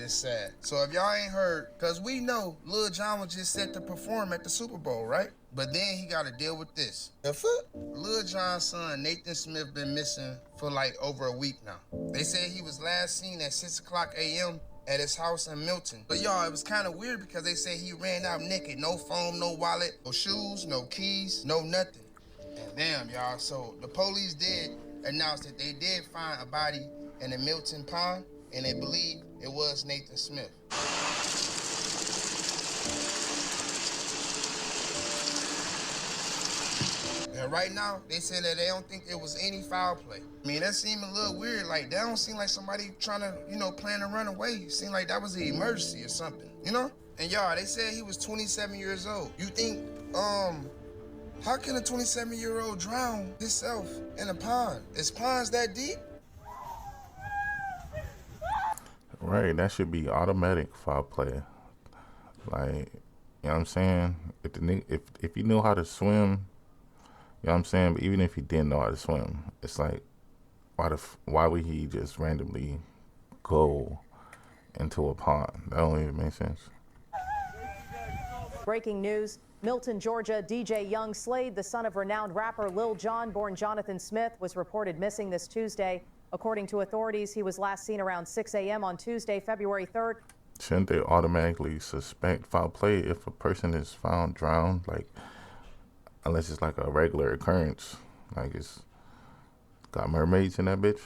it's sad. So if y'all ain't heard, cause we know Lil Jon was just set to perform at the Super Bowl, right? But then he gotta deal with this. The fuck? Lil Jon's son, Nathan Smith, been missing for like over a week now. They said he was last seen at 6 o'clock a.m. at his house in Milton. But y'all, it was kind of weird because they say he ran out naked. No phone, no wallet, no shoes, no keys, no nothing. And damn, y'all, so the police did announce that they did find a body in the Milton Pond, and they believe it was Nathan Smith. And right now, they say that they don't think it was any foul play. I mean, that seemed a little weird. Like, that don't seem like somebody trying to, plan to run away. It seemed like that was an emergency or something, you know? And y'all, they said he was 27 years old. You think, how can a 27-year-old drown himself in a pond? Is ponds that deep? Right, that should be automatic foul play. Like, you know what I'm saying? If you knew how to swim, you know what I'm saying? But even if he didn't know how to swim, it's like, why would he just randomly go into a pond? That don't even make sense. Breaking news. Milton, Georgia, DJ Young Slade, the son of renowned rapper Lil Jon, born Jonathan Smith, was reported missing this Tuesday. According to authorities, he was last seen around 6 a.m. on Tuesday, February 3rd. Shouldn't they automatically suspect foul play if a person is found drowned? Like, unless it's like a regular occurrence, like it's got mermaids in that bitch.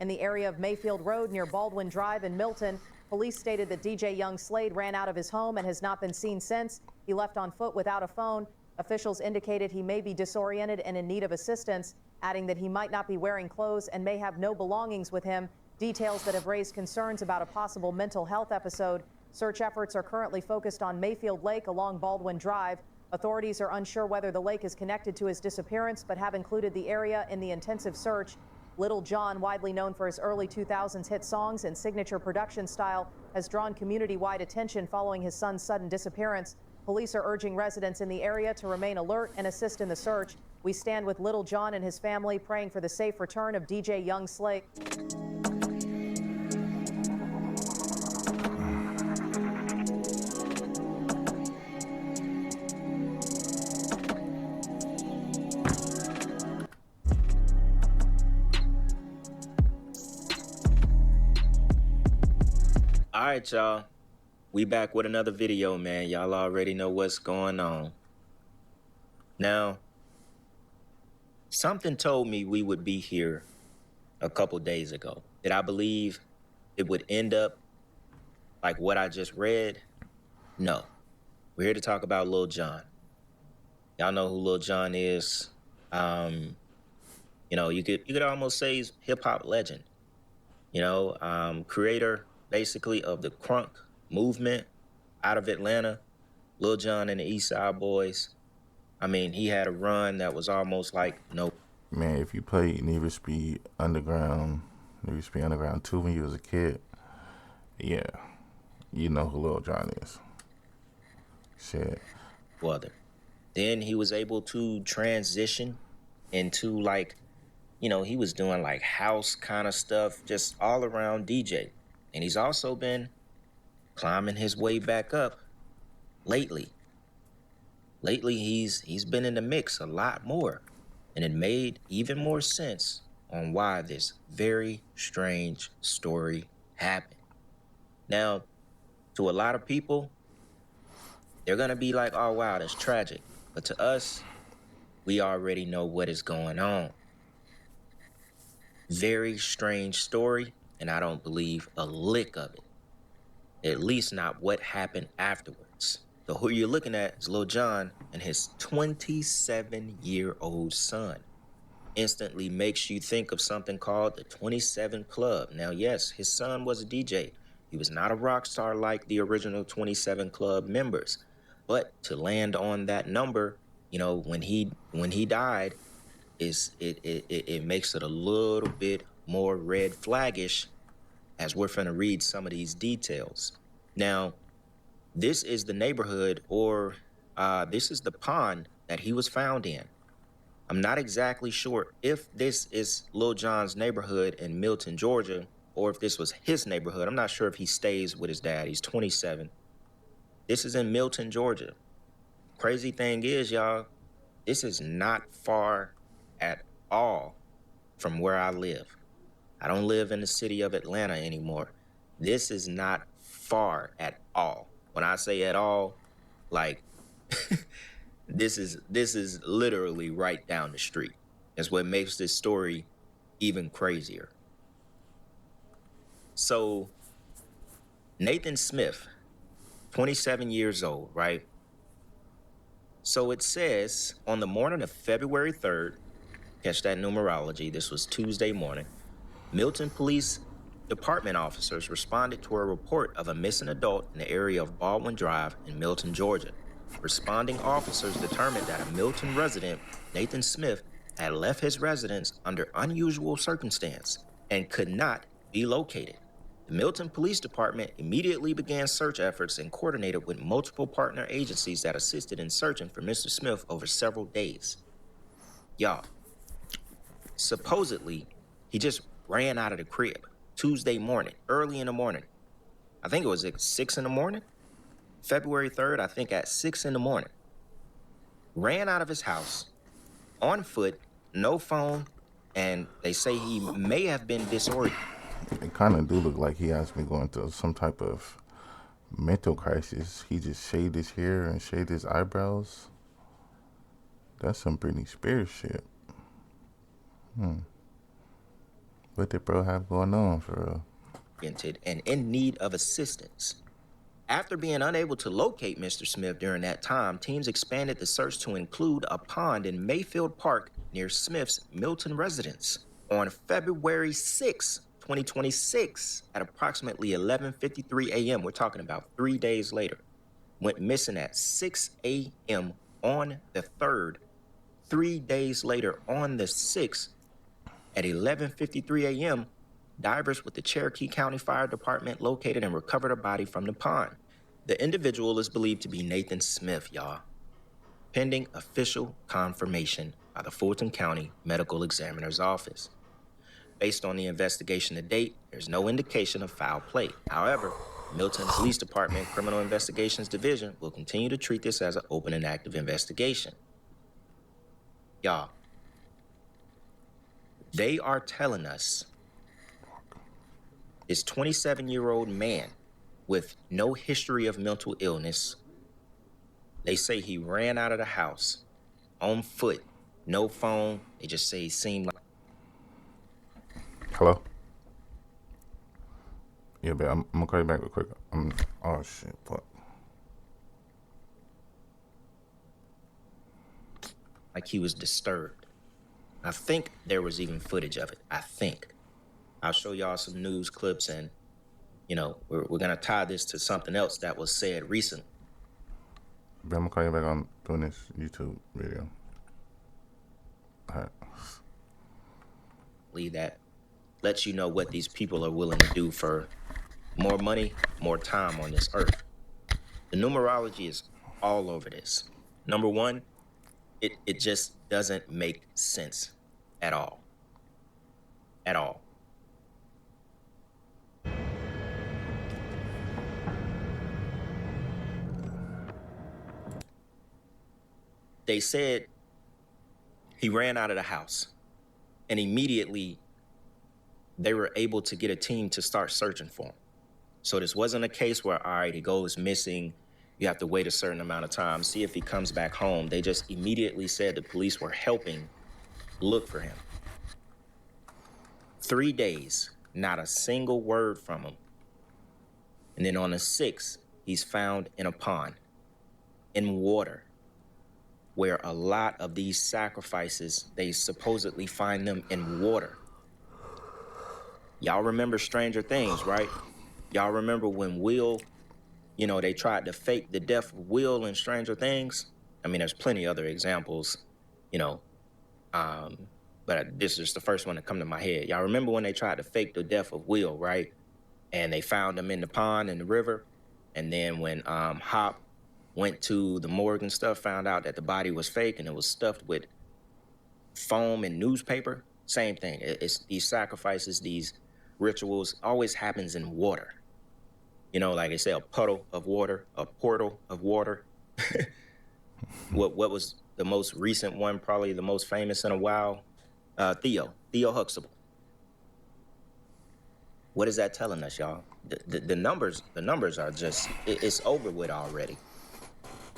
In the area of Mayfield Road near Baldwin Drive in Milton, police stated that DJ Young Slade ran out of his home and has not been seen since. He left on foot without a phone. Officials indicated he may be disoriented and in need of assistance, adding that he might not be wearing clothes and may have no belongings with him, details that have raised concerns about a possible mental health episode. Search efforts are currently focused on Mayfield Lake along Baldwin Drive. Authorities are unsure whether the lake is connected to his disappearance, but have included the area in the intensive search. Lil Jon, widely known for his early 2000s hit songs and signature production style, has drawn community-wide attention following his son's sudden disappearance. Police are urging residents in the area to remain alert and assist in the search. We stand with Lil Jon and his family, praying for the safe return of DJ Young Slade. All right, y'all. We back with another video, man. Y'all already know what's going on. Now, something told me we would be here a couple days ago. Did I believe it would end up like what I just read? No. We're here to talk about Lil Jon. Y'all know who Lil Jon is. You could almost say he's hip-hop legend. Creator basically of the crunk movement out of Atlanta. Lil Jon and the East Side Boys. I mean, he had a run that was almost like Man, if you played Need for Speed Underground 2 when you was a kid, yeah, you know who Lil Jon is. Shit. Other. Then he was able to transition into he was doing like house kind of stuff, just all around DJ. And he's also been climbing his way back up lately. Lately, he's been in the mix a lot more. And it made even more sense on why this very strange story happened. Now, to a lot of people, they're going to be like, oh, wow, that's tragic. But to us, we already know what is going on. Very strange story, and I don't believe a lick of it. At least not what happened afterwards. So who you're looking at is Lil Jon and his 27-year-old son. Instantly makes you think of something called the 27 Club. Now, yes, his son was a DJ. He was not a rock star like the original 27 Club members. But to land on that number, when he died, it makes it a little bit more red flaggish as we're finna read some of these details. Now, this is the neighborhood, or this is the pond that he was found in. I'm not exactly sure if this is Lil Jon's neighborhood in Milton, Georgia, or if this was his neighborhood. I'm not sure if he stays with his dad. He's 27. This is in Milton, Georgia. Crazy thing is, y'all, this is not far at all from where I live. I don't live in the city of Atlanta anymore. This is not far at all. When I say at all, like, this is literally right down the street. That's what makes this story even crazier. So, Nathan Smith, 27 years old, right? So it says on the morning of February 3rd, catch that numerology, this was Tuesday morning, Milton Police Department officers responded to a report of a missing adult in the area of Baldwin Drive in Milton, Georgia. Responding officers determined that a Milton resident, Nathan Smith, had left his residence under unusual circumstance and could not be located. The Milton Police Department immediately began search efforts and coordinated with multiple partner agencies that assisted in searching for Mr. Smith over several days. Y'all, supposedly, he just ran out of the crib Tuesday morning, early in the morning. I think it was at 6 in the morning. February 3rd, I think at 6 in the morning. Ran out of his house, on foot, no phone, and they say he may have been disoriented. It kind of do look like he has been going through some type of mental crisis. He just shaved his hair and shaved his eyebrows. That's some Britney Spears shit. What did bro have going on for real? And in need of assistance. After being unable to locate Mr. Smith during that time, teams expanded the search to include a pond in Mayfield Park near Smith's Milton residence. On February 6, 2026, at approximately 11:53 a.m., we're talking about 3 days later, went missing at 6 a.m. on the 3rd. 3 days later, on the 6th, at 11:53 a.m., divers with the Cherokee County Fire Department located and recovered a body from the pond. The individual is believed to be Nathan Smith, y'all, pending official confirmation by the Fulton County Medical Examiner's Office. Based on the investigation to date, there's no indication of foul play. However, Milton Police Department Criminal Investigations Division will continue to treat this as an open and active investigation. Y'all, they are telling us this 27-year-old man with no history of mental illness, they say he ran out of the house on foot, no phone. They just say he seemed like... Hello? Yeah, but I'm gonna call you back real quick. Oh shit, fuck. like he was disturbed. I think there was even footage of it. I think. I'll show y'all some news clips, and, you know, we're going to tie this to something else that was said recently. But I'm going to call you back on doing this YouTube video. All right. That lets you know what these people are willing to do for more money, more time on this earth. The numerology is all over this. Number one, it just doesn't make sense at all. At all. They said he ran out of the house, and immediately they were able to get a team to start searching for him. So this wasn't a case where, all right, he goes missing, you have to wait a certain amount of time, see if he comes back home. They just immediately said the police were helping look for him. 3 days, not a single word from him. And then on the 6th, he's found in a pond, in water, where a lot of these sacrifices, they supposedly find them in water. Y'all remember Stranger Things, right? Y'all remember when Will, you know, they tried to fake the death of Will in Stranger Things? I mean, there's plenty other examples, you know, but this is the first one to come to my head. Y'all remember when they tried to fake the death of Will, right? And they found him in the pond, in the river. And then when Hop went to the morgue and stuff, found out that the body was fake and it was stuffed with foam and newspaper, same thing. It's these sacrifices, these rituals always happens in water. You know, like they say, a puddle of water, a portal of water. What was the most recent one, probably the most famous in a while? Theo Huxtable. What is that telling us, y'all? The numbers are just, it's over with already.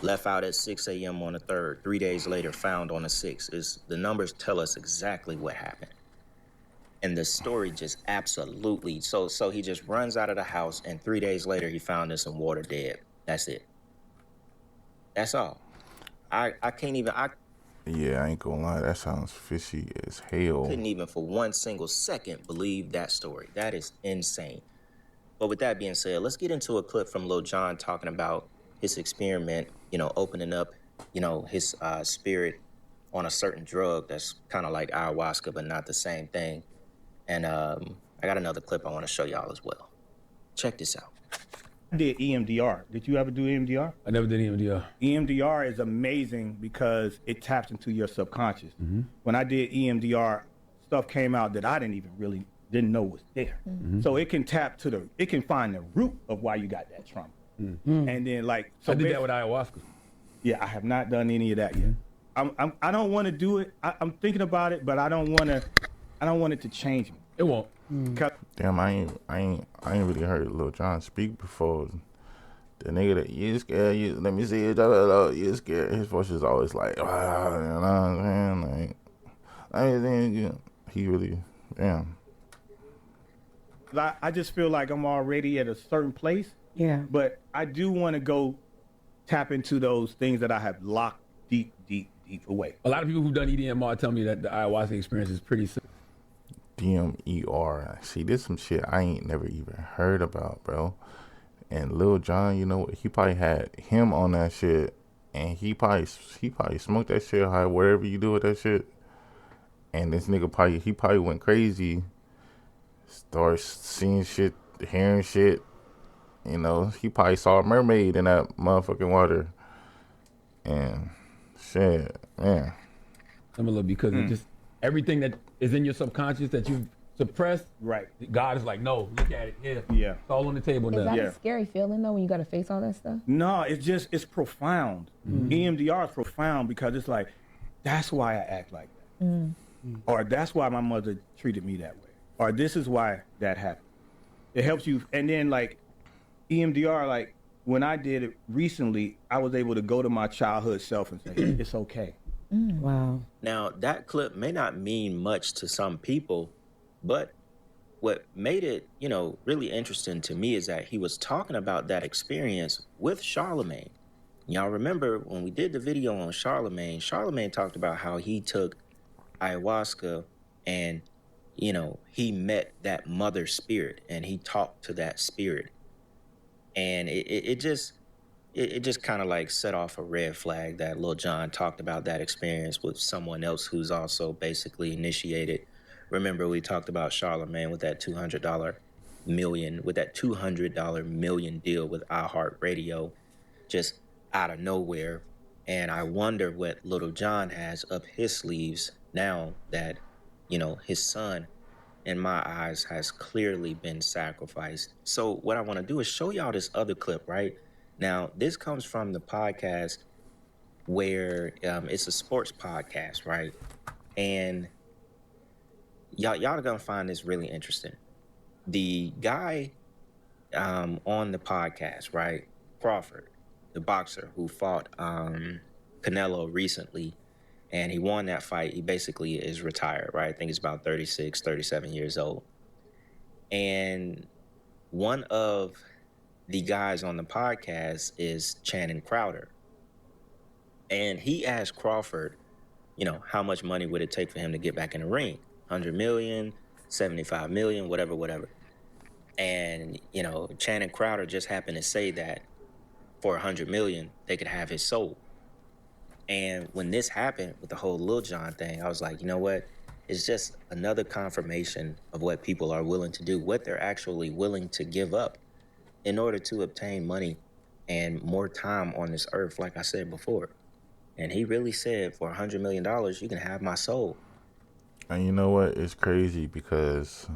Left out at 6 a.m. on the 3rd, 3 days later found on the 6th. The numbers tell us exactly what happened. And the story just absolutely, so he just runs out of the house, and 3 days later he found in some water dead. That's it. That's all. I can't even, Yeah, I ain't gonna lie, that sounds fishy as hell. couldn't even for one single second believe that story. That is insane. But with that being said, let's get into a clip from Lil Jon talking about his experiment, you know, opening up, you know, his spirit on a certain drug that's kind of like ayahuasca, but not the same thing. And I got another clip I want to show y'all as well. Check this out. I did EMDR. Did you ever do EMDR? I never did EMDR. EMDR is amazing because it taps into your subconscious. When I did EMDR, stuff came out that I didn't know was there. So it can it can find the root of why you got that trauma. And then so I did that with ayahuasca. Yeah, I have not done any of that yet. I don't want to do it. I'm thinking about it, but I don't want it to change me. It won't. Damn, I ain't really heard Lil Jon speak before. The nigga that you scared, let me see it, you scared. His voice is always like, you know what I'm saying? Like, he really, damn. I just feel like I'm already at a certain place. Yeah. But I do want to go tap into those things that I have locked deep away. A lot of people who've done EDMR tell me that the ayahuasca experience is pretty simple. DMER. See, this some shit I ain't never even heard about, bro. And Lil Jon, you know, he probably had him on that shit, and he probably smoked that shit high, whatever you do with that shit. And this nigga probably went crazy, started seeing shit, hearing shit. You know, he probably saw a mermaid in that motherfucking water. And shit, man. Similar because it just everything that is in your subconscious that you've suppressed. Right. God is like, no, look at it here. Yeah. It's all on the table Is now. that a scary feeling though when you got to face all that stuff? No, it's profound. EMDR is profound because it's like, that's why I act like that. Or that's why my mother treated me that way. Or this is why that happened. It helps you. And then like EMDR, like when I did it recently, I was able to go to my childhood self and say, it's okay. Wow. Now, that clip may not mean much to some people, but what made it, you know, really interesting to me is that he was talking about that experience with Charlemagne. Y'all remember when we did the video on Charlemagne talked about how he took ayahuasca and, you know, he met that mother spirit and he talked to that spirit. And it just kind of like set off a red flag that Lil Jon talked about that experience with someone else who's also basically initiated. Remember, we talked about Charlemagne with that $200 million deal with iHeartRadio, just out of nowhere. And I wonder what Lil Jon has up his sleeves now that, you know, his son, in my eyes, has clearly been sacrificed. So what I want to do is show y'all this other clip, right? Now, this comes from the podcast where it's a sports podcast, right? And y'all are going to find this really interesting. The guy on the podcast, right, Crawford, the boxer who fought Canelo recently, and he won that fight. He basically is retired, right? I think he's about 36, 37 years old. And one of the guys on the podcast is Channing Crowder. And he asked Crawford, you know, how much money would it take for him to get back in the ring? 100 million, 75 million, whatever. And, you know, Channing Crowder just happened to say that for 100 million, they could have his soul. And when this happened with the whole Lil Jon thing, I was like, you know what? It's just another confirmation of what people are willing to do, what they're actually willing to give up in order to obtain money and more time on this earth, like I said before. And he really said, for $100 million, you can have my soul. And you know what? It's crazy because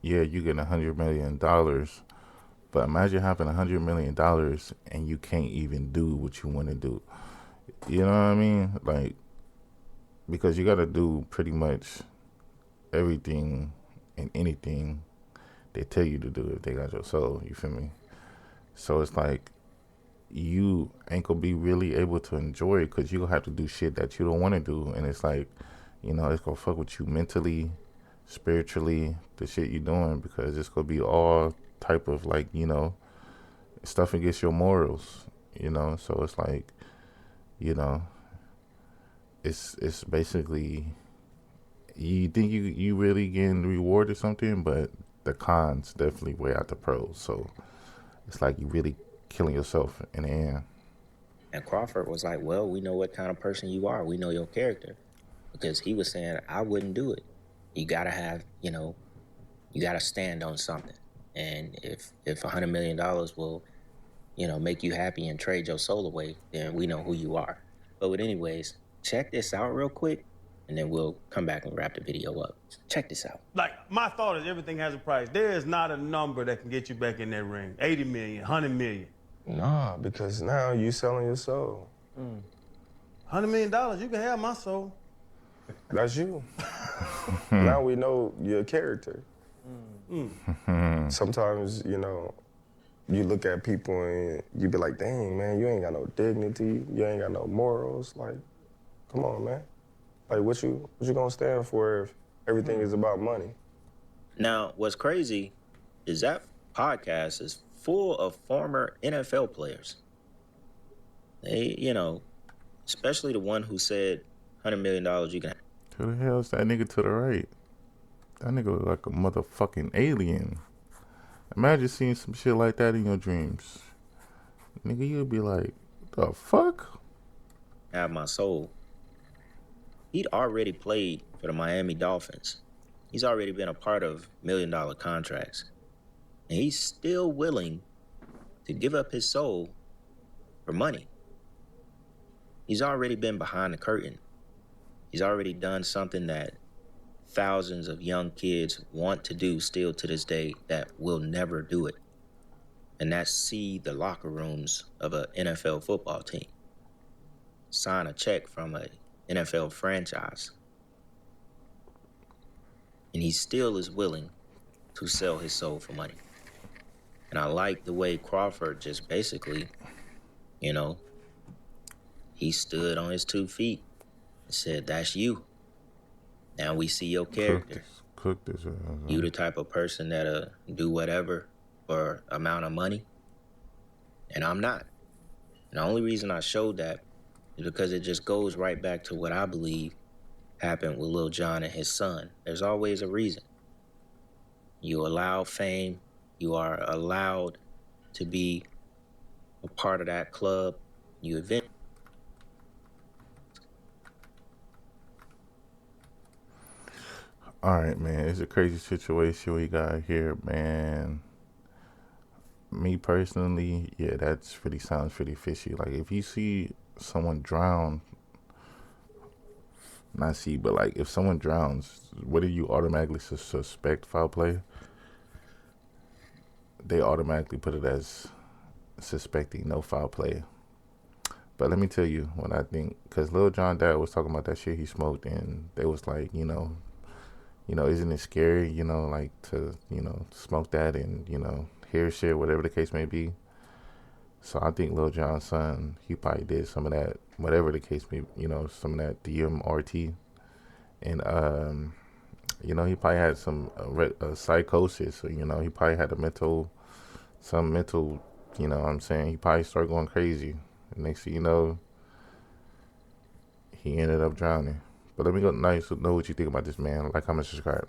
yeah, you get $100 million, but imagine having $100 million and you can't even do what you want to do. You know what I mean? Like, because you got to do pretty much everything and anything they tell you to do if they got your soul. You feel me? So it's like you ain't gonna be really able to enjoy it because you gonna have to do shit that you don't want to do, and it's like, it's gonna fuck with you mentally, spiritually, the shit you doing, because it's gonna be all type of like, stuff against your morals. So it's like, you know, it's basically, you think you really getting rewarded something, but the cons definitely weigh out the pros. So it's like you really killing yourself in the end. And Crawford was like, well, we know what kind of person you are. We know your character. Because he was saying, I wouldn't do it. You got to have, you got to stand on something. And if $100 million will, make you happy and trade your soul away, then we know who you are. But anyways, check this out real quick, and then we'll come back and wrap the video up. Check this out. Like, my thought is everything has a price. There is not a number that can get you back in that ring. 80 million, 100 million. Nah, because now you selling your soul. $100 million, you can have my soul. That's you. Now we know your character. Sometimes, you look at people and you be like, dang, man, you ain't got no dignity. You ain't got no morals. Like, come on, man. Like, what you gonna stand for if everything is about money? Now, what's crazy is that podcast is full of former NFL players. They, especially the one who said $100 million you can. Who the hell's that nigga to the right? That nigga look like a motherfucking alien. Imagine seeing some shit like that in your dreams. Nigga, you'd be like, the fuck? Have my soul. He'd already played for the Miami Dolphins. He's already been a part of $1 million contracts. And he's still willing to give up his soul for money. He's already been behind the curtain. He's already done something that thousands of young kids want to do still to this day that will never do it. And that's see the locker rooms of an NFL football team. Sign a check from an NFL franchise. And he still is willing to sell his soul for money. And I like the way Crawford just basically, he stood on his 2 feet and said, that's you. Now we see your character. Cook this. You the type of person that'll do whatever for amount of money. And I'm not. And the only reason I showed that is because it just goes right back to what I believe happened with Lil Jon and his son. There's always a reason. You allow fame. You are allowed to be a part of that club. You eventually. All right, man. It's a crazy situation we got here, man. Me personally, yeah, sounds pretty fishy. Like, if you see someone drown, not see, but like, if someone drowns, what do you automatically suspect foul play? They automatically put it as suspecting no foul play. But let me tell you what I think, because Lil Jon dad was talking about that shit he smoked, and they was like, isn't it scary, like to, smoke that and, hear shit, whatever the case may be. So I think Lil Jon's son, he probably did some of that, whatever the case may be, some of that DMRT. And, he probably had some psychosis, so, he probably had some mental, what I'm saying, he probably started going crazy. And next thing you know, he ended up drowning. But let me know what you think about this, man. Like, comment, subscribe.